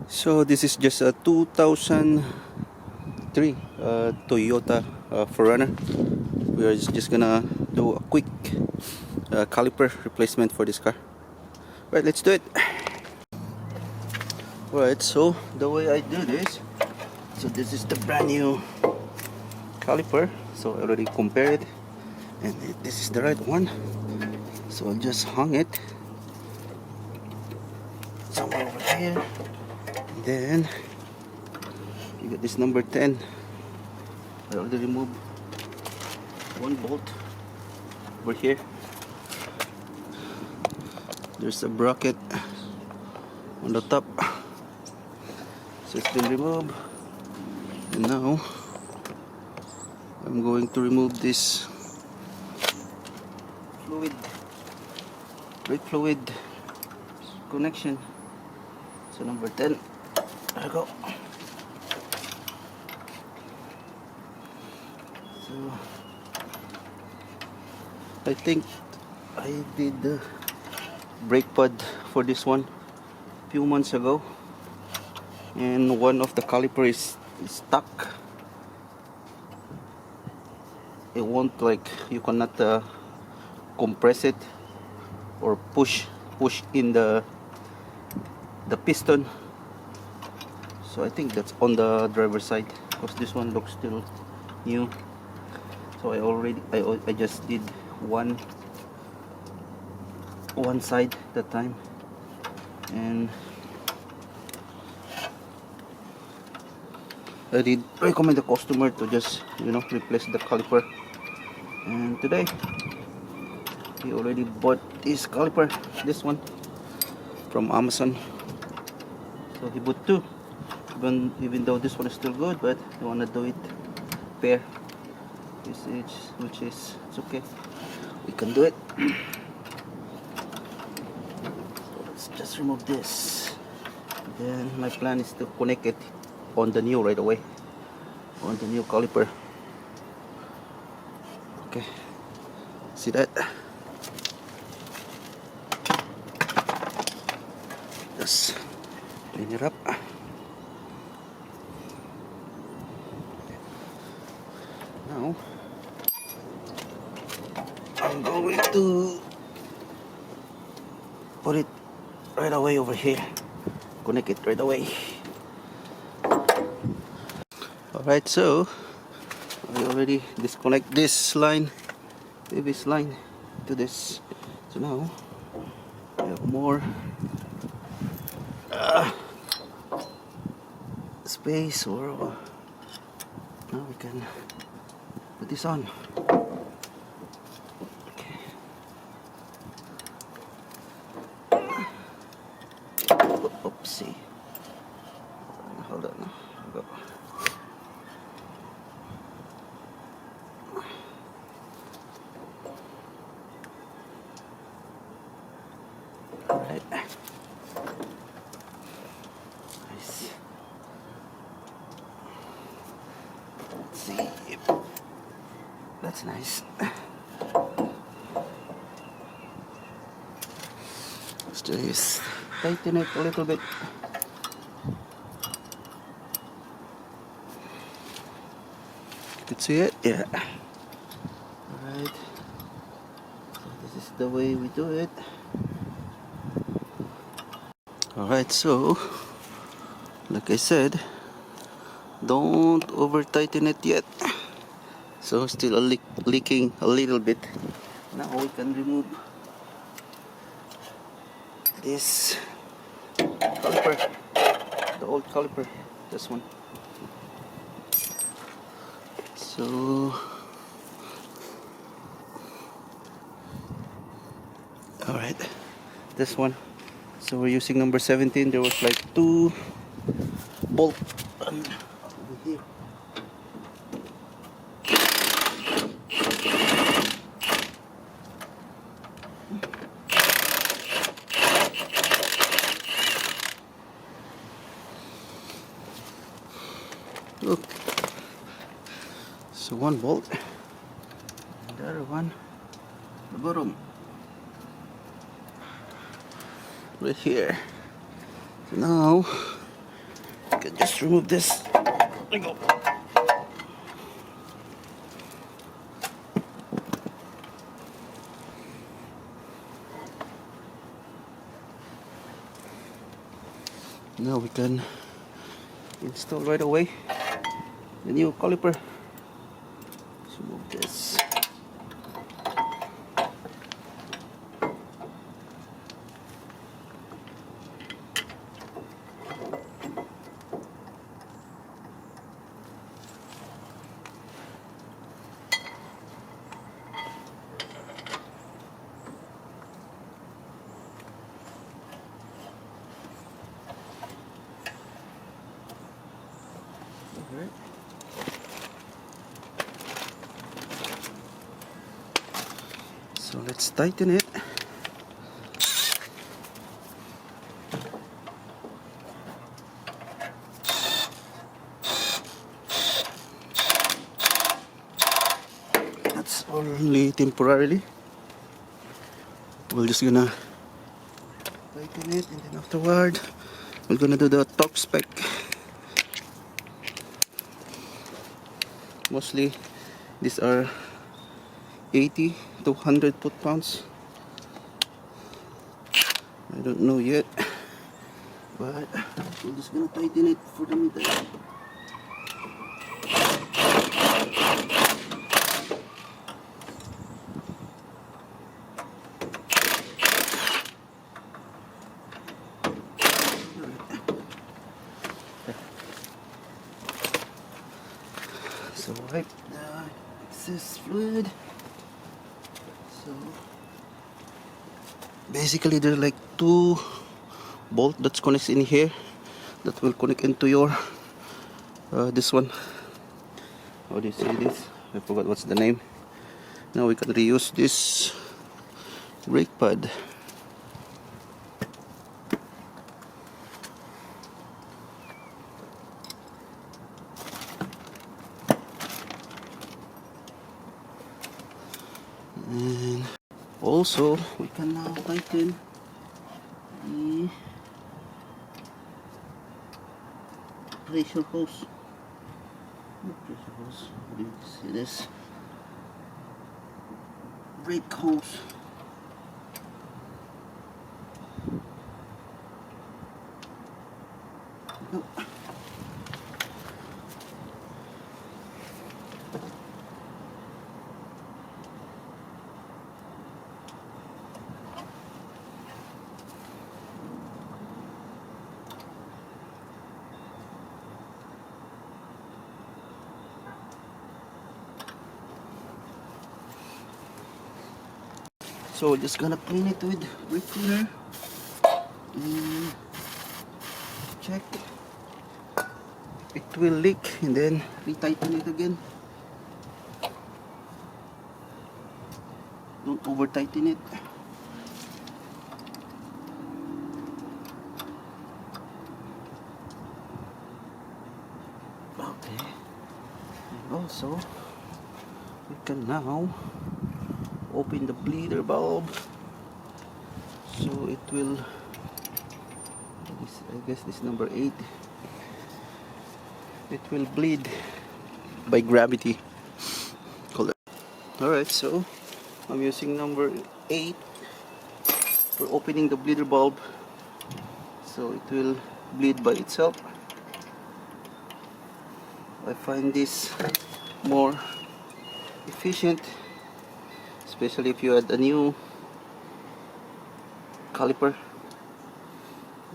So this is just a 2003 Toyota 4Runner. We are just gonna do a quick caliper replacement for this car. Right, let's do it. Right, so the way I do this, so this is the brand new caliper. So I already compared it, and this is the right one. So I'll just hang it somewhere over here. Then you get this number 10. I already removed one bolt over here. There's a bracket on the top, so it's been removed. And now I'm going to remove this brake fluid connection. So number 10, there we go. So I think I did the brake pad for this one a few months ago, and one of the caliper is stuck. It won't, like, you cannot compress it or push in the piston. So I think that's on the driver's side, because this one looks still new. So I just did one side that time, and I did recommend the customer to just replace the caliper. And today he already bought this caliper, this one from Amazon. So he bought two, even though this one is still good, but I want to do it pair usage, which is, it's okay, we can do it. So let's just remove this. Then my plan is to connect it on the new right away, on the new caliper. Okay, see that? Just clean it up. Now I'm going to put it right away over here, connect it right away. Alright, so I already disconnect this line, this line to this. So now I have more space, or now we can put this on. Okay. Oopsie. Hold on. Go. Alright. Nice. Let's see if that's nice. Let's just tighten it a little bit. You can see it? Yeah. Alright. So this is the way we do it. Alright, so like I said, don't over tighten it yet. So still leaking a little bit. Now we can remove this caliper, the old caliper, this one. So alright, this one. So we're using number 17. There was like two bolt over here. Look, so one bolt, and the other one, the bottom, right here. So now can just remove this. There we go. Now we can install right away the new caliper. Let's remove this. Alright. So let's tighten it. That's only temporarily. We're just gonna tighten it, and then afterward we're gonna do the top spec. Mostly these are 80 to 100 foot-pounds. I don't know yet, but we're just gonna tighten it for the meantime. So wipe the excess fluid. So basically there are like two bolts that connects in here that will connect into your this one. How do you say this? I forgot what's the name. Now we can reuse this brake pad. And also we can now tighten the pressure hose. Pressure hose. How do you see this? Brake hose. Oh. So we're just gonna clean it with brake cleaner and check it will leak, and then retighten it again. Don't over tighten it. Okay, and also we can now open the bleeder bulb, so it will, I guess this number 8, it will bleed by gravity. Alright, so I'm using number 8 for opening the bleeder bulb, so it will bleed by itself. I find this more efficient, especially if you add a new caliper.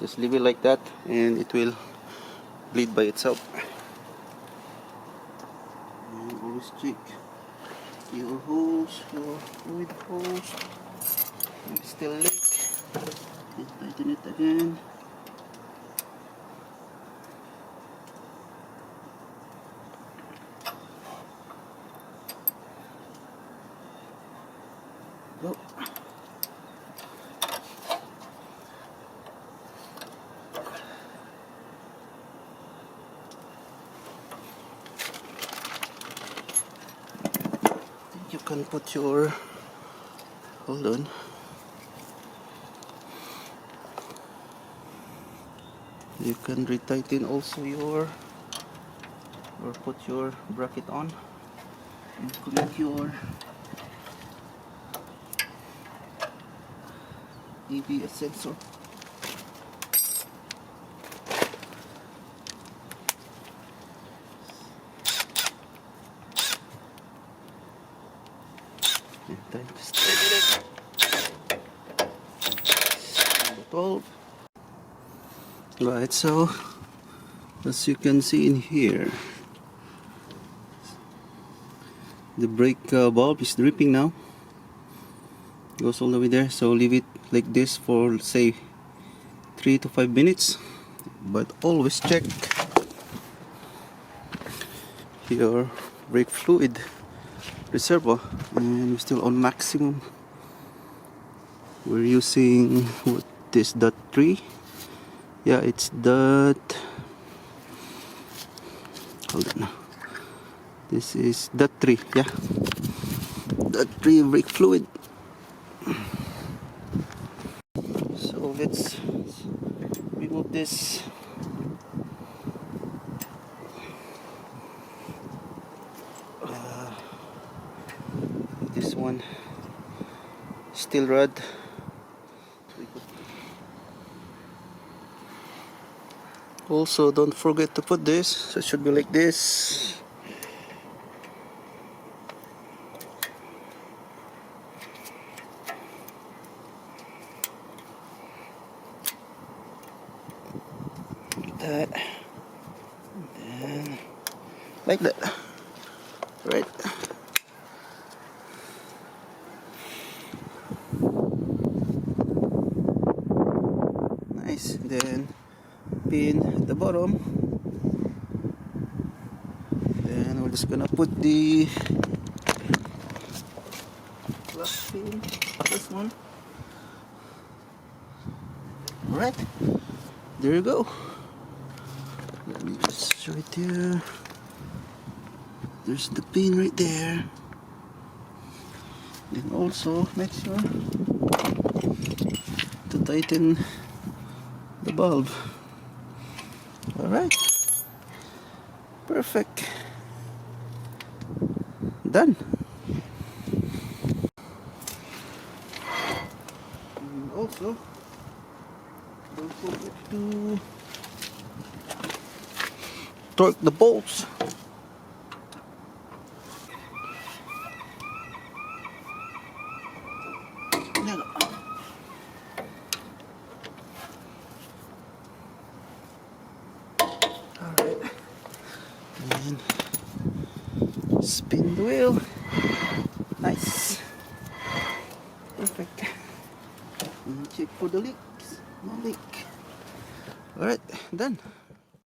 Just leave it like that and it will bleed by itself. And always check your hose, your fluid hose. If it's still leak, and tighten it again. Go. You can put your, hold on, You can retighten also your, or put your bracket on and connect your ABS sensor. And time to steady it. Number 12. Right, so as you can see in here, the brake bulb is dripping now. Goes all the way there, so leave it like this for say 3 to 5 minutes, but always check your brake fluid reservoir. And we're still on maximum. We're using what is dot 3. Yeah, it's dot, hold on, this is dot 3. Yeah, dot 3 brake fluid. So let's remove this. This one steel rod. Also, don't forget to put this, so it should be like this. Like that. And like that. Right. Nice. Then pin at the bottom. Then we're just gonna put the last pin, this one. Alright, there you go. Let me just show it to you. There's the pin right there. Then also make sure to tighten the bulb. Alright, perfect. Done. And also, don't forget to torque the bolts. Alright, and spin the wheel. Nice, perfect. And check for the leaks. No leak. Alright, done.